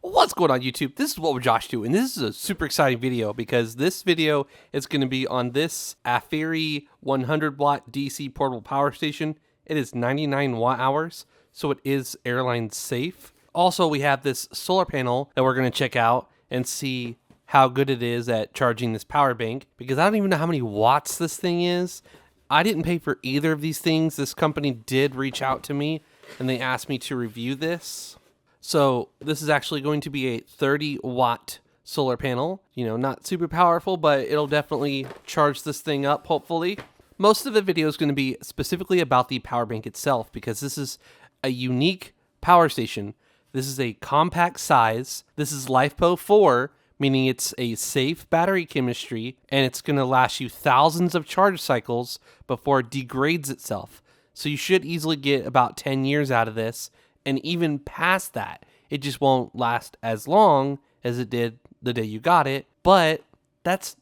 What's going on YouTube? This is what we're Josh doing. This is a super exciting video because this video is going to be on this AFERIY 100 watt DC portable power station. It is 99 watt hours, so it is airline safe. Also, we have this solar panel that we're going to check out and see how good it is at charging this power bank, because I don't even know how many watts this thing is. I didn't pay for either of these things. This company did reach out to me and they asked me to review this. So this is actually going to be a 30 watt solar panel, not super powerful, but it'll definitely charge this thing up, hopefully. Most of the video is going to be specifically about the power bank itself, because this is a unique power station. This is a compact size. This is LiFePO 4, meaning it's a safe battery chemistry, and it's going to last you thousands of charge cycles before it degrades itself. So you should easily get about 10 years out of this. And even past that, it just won't last as long as it did the day you got it. But that's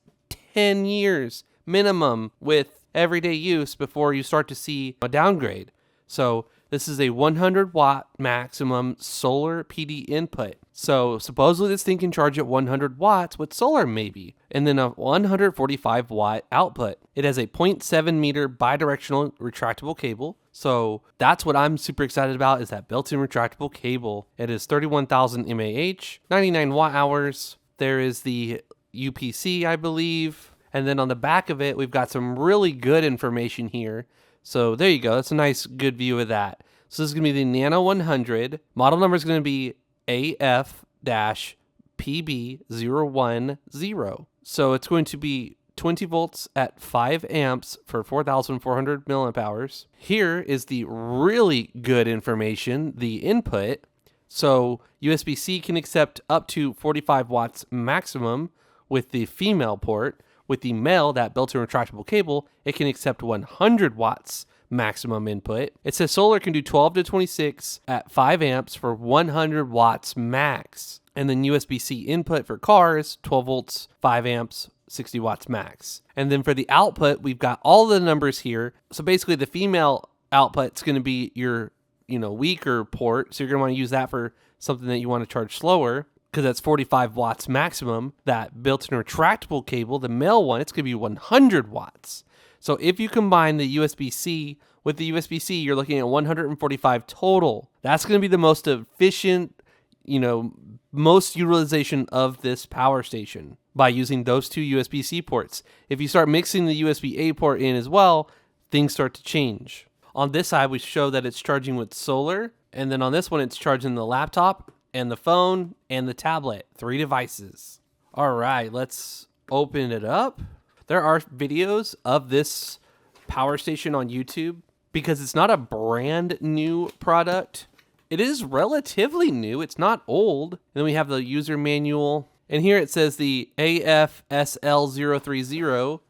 10 years minimum with everyday use before you start to see a downgrade. So this is a 100 watt maximum solar PD input. So supposedly this thing can charge at 100 watts with solar maybe, and then a 145 watt output. It has a 0.7 meter bidirectional retractable cable. So that's what I'm super excited about, is that built-in retractable cable. It is 31,000 mAh, 99 watt hours. There is the UPC, I believe. And then on the back of it, we've got some really good information here. So there you go. That's a nice, good view of that. So this is going to be the Nano100. Model number is going to be AF-PB010. So it's going to be 20 volts at 5 amps for 4,400 milliamp hours. Here is the really good information, the input. So USB-C can accept up to 45 watts maximum with the female port. With the male, that built-in retractable cable, it can accept 100 watts maximum input. It says solar can do 12 to 26 at 5 amps for 100 watts max. And then USB-C input for cars, 12 volts, 5 amps, 60 watts max. And then for the output, we've got all the numbers here. So basically the female output is going to be your, weaker port. So you're going to want to use that for something that you want to charge slower, because that's 45 watts maximum. That built-in retractable cable, the male one, it's going to be 100 watts. So if you combine the USB-C with the USB-C, you're looking at 145 total. That's going to be the most efficient, most utilization of this power station by using those two USB-C ports. If you start mixing the USB-A port in as well, things start to change. On this side, we show that it's charging with solar. And then on this one, it's charging the laptop and the phone and the tablet, 3 devices. All right, let's open it up. There are videos of this power station on YouTube because it's not a brand new product. It is relatively new. It's not old. And then we have the user manual. And here it says the AF-SL30,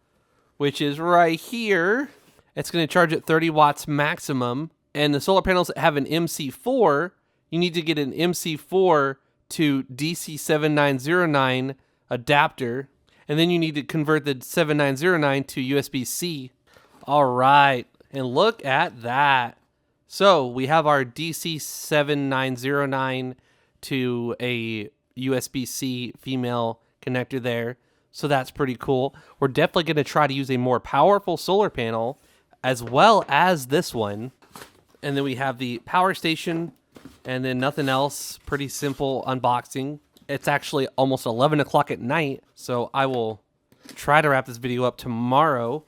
which is right here. It's going to charge at 30 watts maximum. And the solar panels have an MC4. You need to get an MC4 to DC7909 adapter. And then you need to convert the 7909 to USB-C. All right. And look at that. So we have our DC7909 to a USB-C female connector there. So that's pretty cool. We're definitely going to try to use a more powerful solar panel as well as this one. And then we have the power station and then nothing else. Pretty simple unboxing. It's actually almost 11 o'clock at night, so I will try to wrap this video up tomorrow.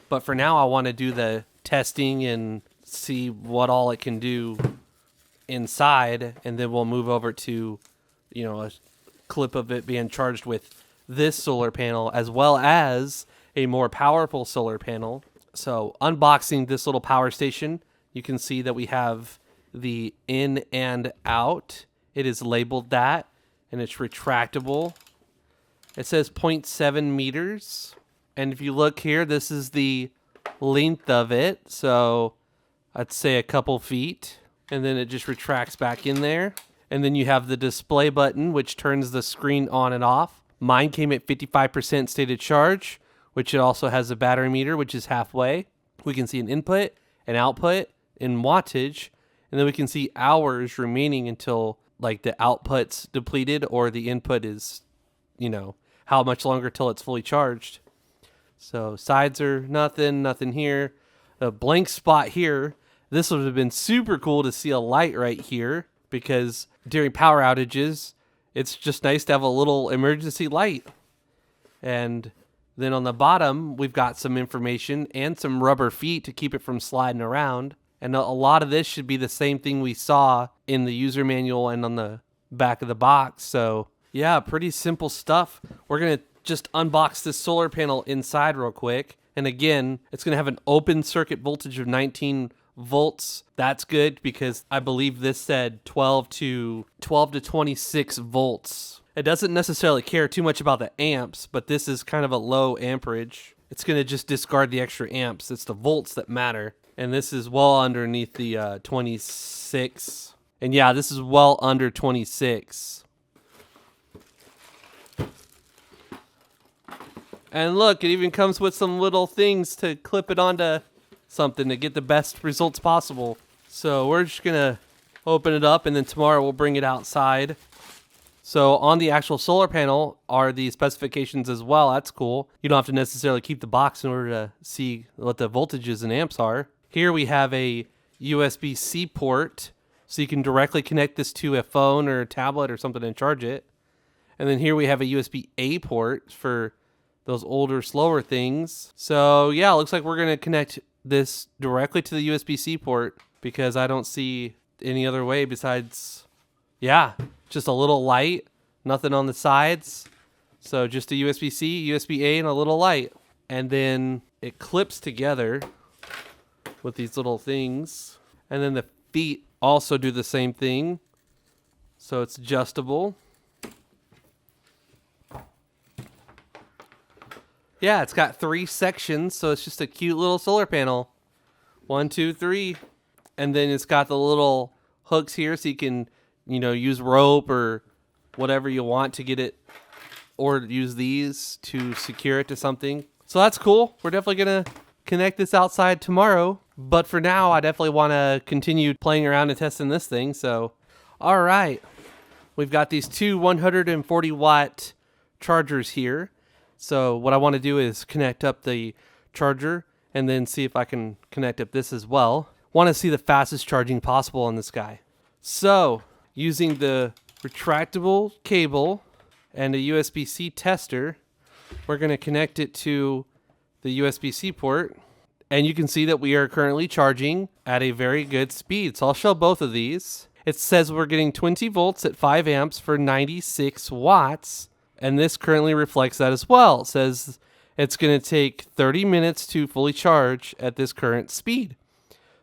But for now, I want to do the testing and see what all it can do inside, and then we'll move over to, a clip of it being charged with this solar panel as well as a more powerful solar panel. So unboxing this little power station, you can see that we have the in and out. It is labeled that, and it's retractable. It says 0.7 meters. And if you look here, this is the length of it. So I'd say a couple feet. And then it just retracts back in there. And then you have the display button, which turns the screen on and off. Mine came at 55% stated charge, which it also has a battery meter, which is halfway. We can see an input, an output, in wattage, and then we can see hours remaining until like the output's depleted or the input is, how much longer till it's fully charged. So sides are nothing here. A blank spot here. This would have been super cool to see a light right here because during power outages, it's just nice to have a little emergency light. And then on the bottom, we've got some information and some rubber feet to keep it from sliding around. And a lot of this should be the same thing we saw in the user manual and on the back of the box. So yeah, pretty simple stuff. We're going to just unbox this solar panel inside real quick. And again, it's going to have an open circuit voltage of 19 volts. That's good because I believe this said 12 to 26 volts. It doesn't necessarily care too much about the amps, but this is kind of a low amperage. It's going to just discard the extra amps. It's the volts that matter. And this is well underneath the 26. And yeah, this is well under 26. And look, it even comes with some little things to clip it onto something to get the best results possible. So we're just going to open it up and then tomorrow we'll bring it outside. So on the actual solar panel are the specifications as well. That's cool. You don't have to necessarily keep the box in order to see what the voltages and amps are. Here we have a USB-C port, so you can directly connect this to a phone or a tablet or something and charge it. And then here we have a USB-A port for those older, slower things. So yeah, it looks like we're going to connect this directly to the USB-C port because I don't see any other way besides, yeah, just a little light, nothing on the sides. So just a USB-C, USB-A, and a little light. And then it clips together with these little things. And then the feet also do the same thing. So it's adjustable. Yeah, it's got 3 sections, so it's just a cute little solar panel. 1, 2, 3. And then it's got the little hooks here so you can, use rope or whatever you want to get it, or use these to secure it to something. So that's cool. We're definitely going to connect this outside tomorrow. But for now, I definitely want to continue playing around and testing this thing. So, all right. We've got these 2 140 watt chargers here. So what I want to do is connect up the charger and then see if I can connect up this as well. Want to see the fastest charging possible on this guy. So using the retractable cable and a USB-C tester, we're going to connect it to the USB-C port. And you can see that we are currently charging at a very good speed. So I'll show both of these. It says we're getting 20 volts at 5 amps for 96 watts. And this currently reflects that as well. It says it's going to take 30 minutes to fully charge at this current speed.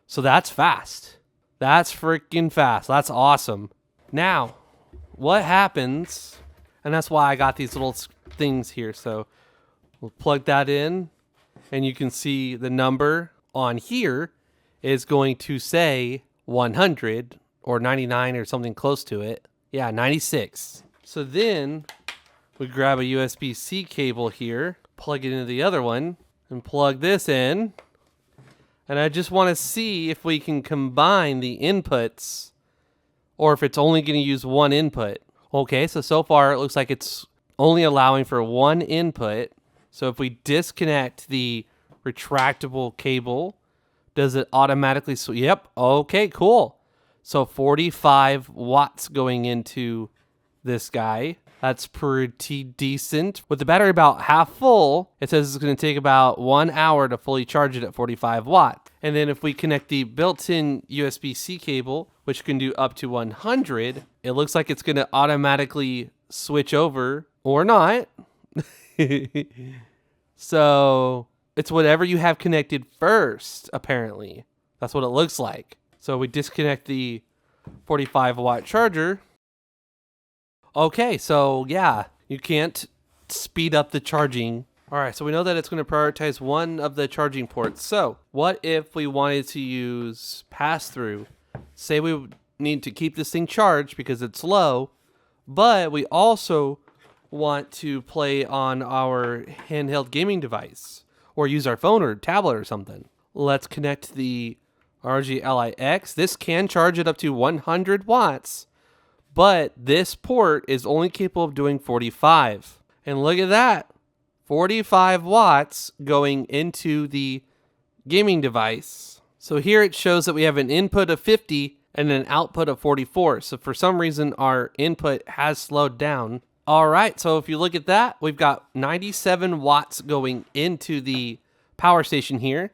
So that's fast. That's freaking fast. That's awesome. Now, what happens, and that's why I got these little things here. So we'll plug that in, and you can see the number on here is going to say 100 or 99 or something close to it. Yeah, 96. So then we grab a USB-C cable here, plug it into the other one, and plug this in. And I just want to see if we can combine the inputs or if it's only going to use one input. Okay, so far it looks like it's only allowing for one input. So if we disconnect the retractable cable, does it automatically switch? Yep, okay, cool. So 45 watts going into this guy. That's pretty decent. With the battery about half full, it says it's going to take about 1 hour to fully charge it at 45 watts. And then if we connect the built-in USB-C cable, which can do up to 100, it looks like it's going to automatically switch over or not. So it's whatever you have connected first, apparently. That's what it looks like. So we disconnect the 45 watt charger. Okay, so yeah, you can't speed up the charging. All right, so we know that it's going to prioritize one of the charging ports. So what if we wanted to use pass-through? Say we need to keep this thing charged because it's low, but we also want to play on our handheld gaming device or use our phone or tablet or something. Let's connect the RGLIX. This can charge it up to 100 watts. But this port is only capable of doing 45. And look at that. 45 watts going into the gaming device. So here it shows that we have an input of 50 and an output of 44. So for some reason, our input has slowed down. All right, so if you look at that, we've got 97 watts going into the power station here,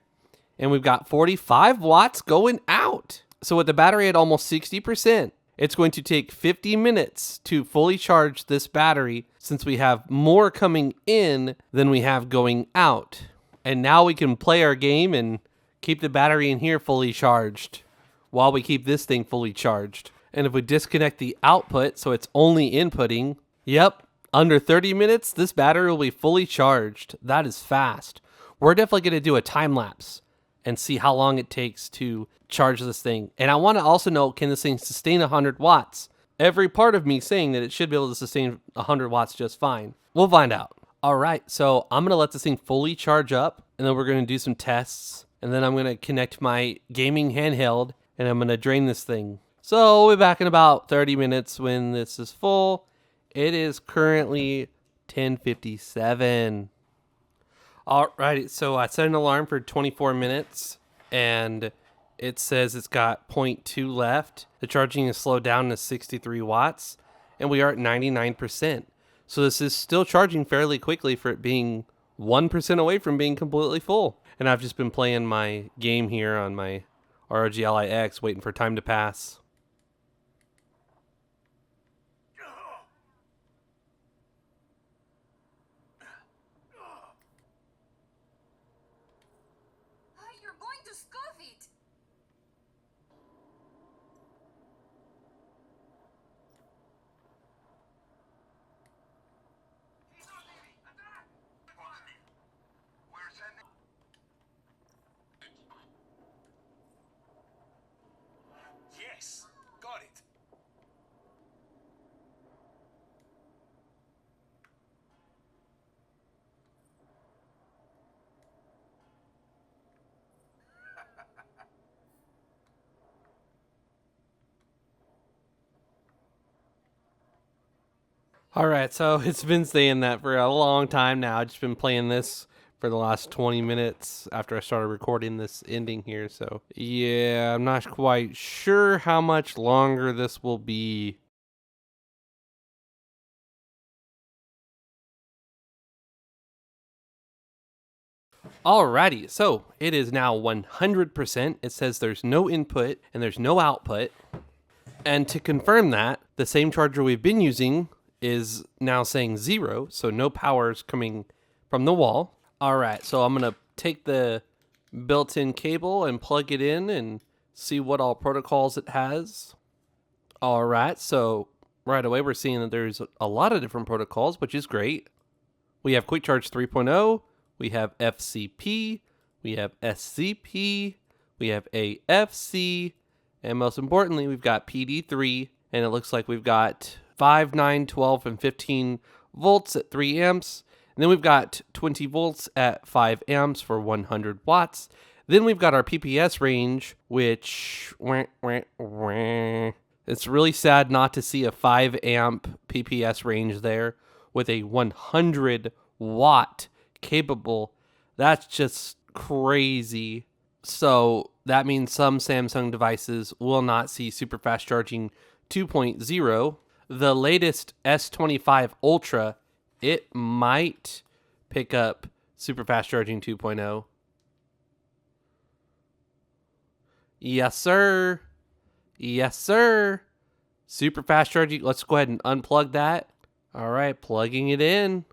and we've got 45 watts going out. So with the battery at almost 60%, it's going to take 50 minutes to fully charge this battery since we have more coming in than we have going out. And now we can play our game and keep the battery in here fully charged while we keep this thing fully charged. And if we disconnect the output so it's only inputting, yep, under 30 minutes, this battery will be fully charged. That is fast. We're definitely going to do a time lapse and see how long it takes to charge this thing. And I want to also know, can this thing sustain 100 watts? Every part of me saying that it should be able to sustain 100 watts just fine. We'll find out. All right, so I'm going to let this thing fully charge up, and then we're going to do some tests, and then I'm going to connect my gaming handheld, and I'm going to drain this thing. So we'll be back in about 30 minutes when this is full. It is currently 10:57. Alrighty, so I set an alarm for 24 minutes, and it says it's got 0.2 left. The charging is slowed down to 63 watts, and we are at 99%. So this is still charging fairly quickly for it being 1% away from being completely full. And I've just been playing my game here on my ROG Ally X, waiting for time to pass. You're going to scuff it. Yes, got it. All right, so it's been saying that for a long time now. I've just been playing this for the last 20 minutes after I started recording this ending here. So yeah, I'm not quite sure how much longer this will be. Alrighty, so it is now 100%. It says there's no input and there's no output. And to confirm that, the same charger we've been using is now saying 0, so no power is coming from the wall. All right, so I'm gonna take the built-in cable and plug it in and see what all protocols it has. All right, so right away we're seeing that there's a lot of different protocols, which is great. We have Quick Charge 3.0, we have FCP, we have SCP, we have AFC, and most importantly, we've got PD3, and it looks like we've got 5, 9, 12, and 15 volts at 3 amps. And then we've got 20 volts at 5 amps for 100 watts. Then we've got our PPS range, which it's really sad not to see a 5 amp PPS range there with a 100 watt capable. That's just crazy. So that means some Samsung devices will not see super fast charging 2.0. The latest S25 Ultra, it might pick up super fast charging 2.0. Yes, sir. Yes, sir. Super fast charging. Let's go ahead and unplug that. All right, plugging it in.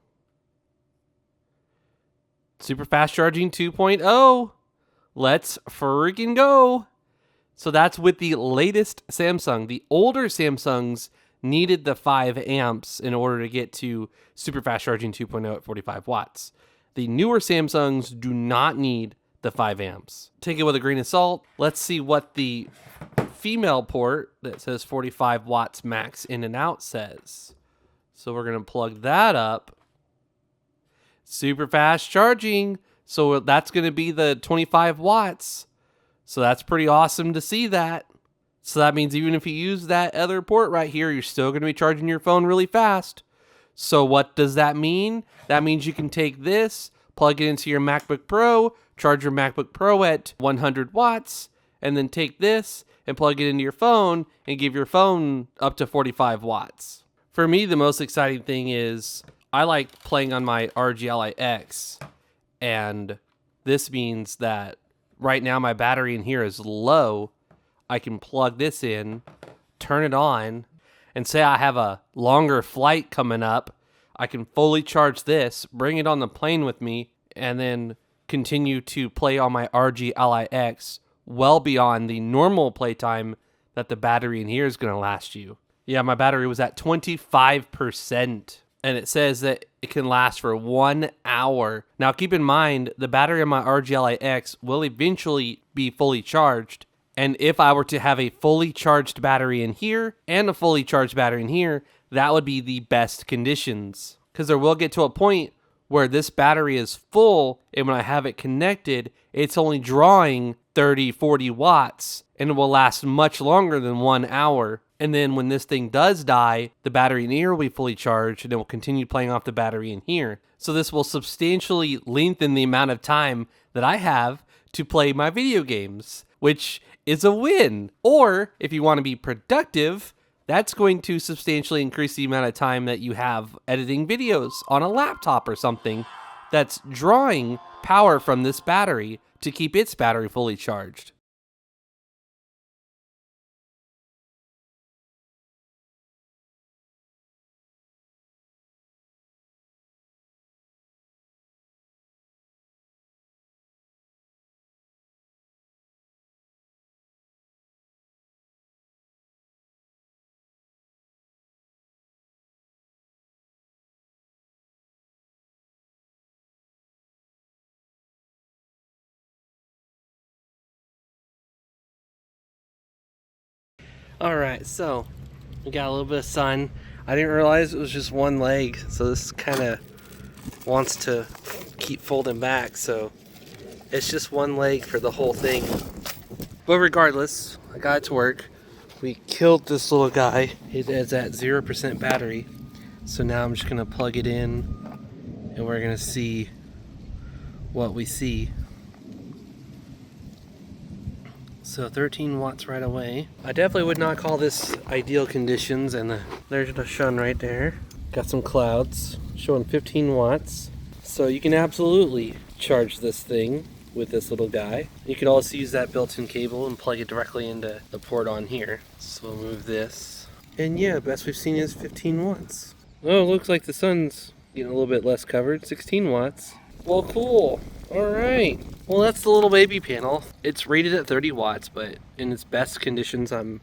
Super fast charging 2.0. Let's freaking go. So that's with the latest Samsung. The older Samsungs needed the 5 amps in order to get to super fast charging 2.0 at 45 watts. The newer Samsungs do not need the 5 amps. Take it with a grain of salt. Let's see what the female port that says 45 watts max in and out says. So we're going to plug that up. Super fast charging. So that's going to be the 25 watts. So that's pretty awesome to see that. So that means even if you use that other port right here, you're still going to be charging your phone really fast. So what does that mean? That means you can take this, plug it into your MacBook Pro, charge your MacBook Pro at 100 watts, and then take this and plug it into your phone and give your phone up to 45 watts. For me, the most exciting thing is I like playing on my ROG Ally X, and this means that right now my battery in here is low. I can plug this in, turn it on, and say I have a longer flight coming up. I can fully charge this, bring it on the plane with me, and then continue to play on my ROG Ally X well beyond the normal playtime that the battery in here is going to last you. Yeah, my battery was at 25%, and it says that it can last for 1 hour. Now, keep in mind, the battery on my ROG Ally X will eventually be fully charged, and if I were to have a fully charged battery in here and a fully charged battery in here, that would be the best conditions. Because there will get to a point where this battery is full, and when I have it connected, it's only drawing 30, 40 watts, and it will last much longer than 1 hour. And then when this thing does die, the battery in here will be fully charged, and it will continue playing off the battery in here. So this will substantially lengthen the amount of time that I have to play my video games, which is a win. Or if you want to be productive, that's going to substantially increase the amount of time that you have editing videos on a laptop or something that's drawing power from this battery to keep its battery fully charged. Alright, so we got a little bit of sun. I didn't realize it was just one leg, so this kind of wants to keep folding back, so it's just one leg for the whole thing. But regardless, I got it to work. We killed this little guy. It is at 0% battery. So now I'm just going to plug it in, and we're going to see what we see. So 13 watts right away. I definitely would not call this ideal conditions, and there's the sun right there. Got some clouds showing 15 watts. So you can absolutely charge this thing with this little guy. You could also use that built-in cable and plug it directly into the port on here. So we'll move this. And yeah, best we've seen is 15 watts. Oh, looks like the sun's getting a little bit less covered, 16 watts. Well, cool. Alright. Well, that's the little baby panel. It's rated at 30 watts, but in its best conditions, I'm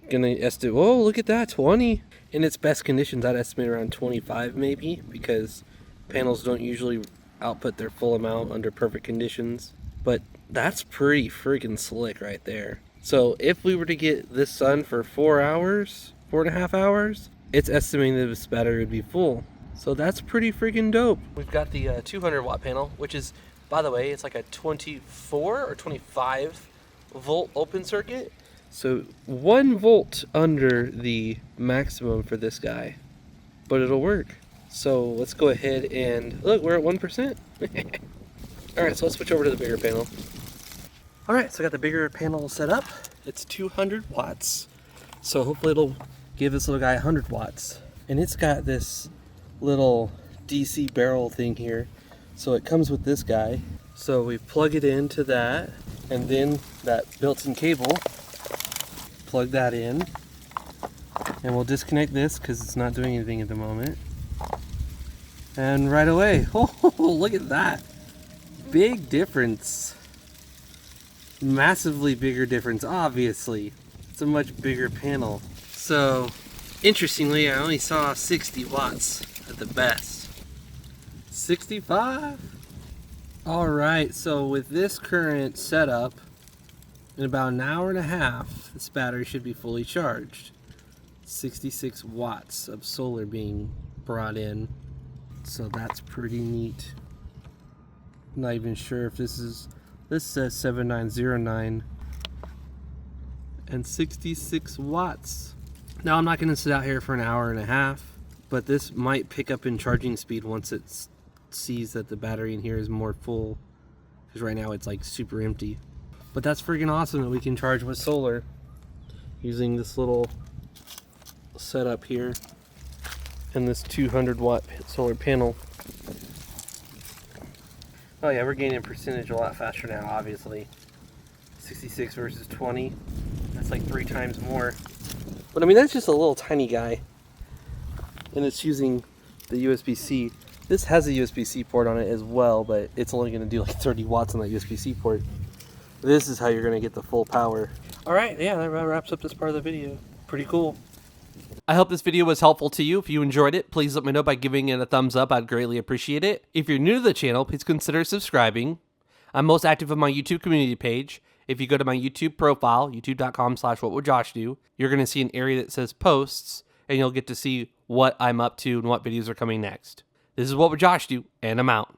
gonna estimate, whoa, look at that, 20. In its best conditions, I'd estimate around 25 maybe, because panels don't usually output their full amount under perfect conditions. But that's pretty freaking slick right there. So if we were to get this sun for 4 hours, 4.5 hours, it's estimating that this battery would be full. So that's pretty freaking dope. We've got the 200 watt panel, which is, by the way, it's like a 24 or 25 volt open circuit. So 1 volt under the maximum for this guy, but it'll work. So let's go ahead and look, we're at 1%. Alright, so let's switch over to the bigger panel. Alright, so I got the bigger panel set up. It's 200 watts. So hopefully it'll give this little guy 100 watts. And it's got this little DC barrel thing here. So it comes with this guy. So we plug it into that, and then that built-in cable, plug that in, and we'll disconnect this because it's not doing anything at the moment. And right away, oh, look at that. Big difference. Massively bigger difference, obviously. It's a much bigger panel. So, interestingly, I only saw 60 watts at the best. 65? Alright, so with this current setup, in about an hour and a half, this battery should be fully charged. 66 watts of solar being brought in. So that's pretty neat. I'm not even sure if this says 7909. and 66 watts. Now I'm not going to sit out here for an hour and a half, but this might pick up in charging speed once it sees that the battery in here is more full, because right now it's like super empty. But that's freaking awesome that we can charge with solar using this little setup here and this 200 watt solar panel. Oh yeah, we're gaining percentage a lot faster now, obviously. 66 versus 20, that's like 3 times more. But I mean, that's just a little tiny guy, and it's using the USB-C. This has a USB-C port on it as well, but it's only going to do like 30 watts on that USB-C port. This is how you're going to get the full power. All right, yeah, that wraps up this part of the video. Pretty cool. I hope this video was helpful to you. If you enjoyed it, please let me know by giving it a thumbs up. I'd greatly appreciate it. If you're new to the channel, please consider subscribing. I'm most active on my YouTube community page. If you go to my YouTube profile, youtube.com/whatwoldjoshdo, you're going to see an area that says posts, and you'll get to see what I'm up to and what videos are coming next. This is What Would Josh Do, and I'm out.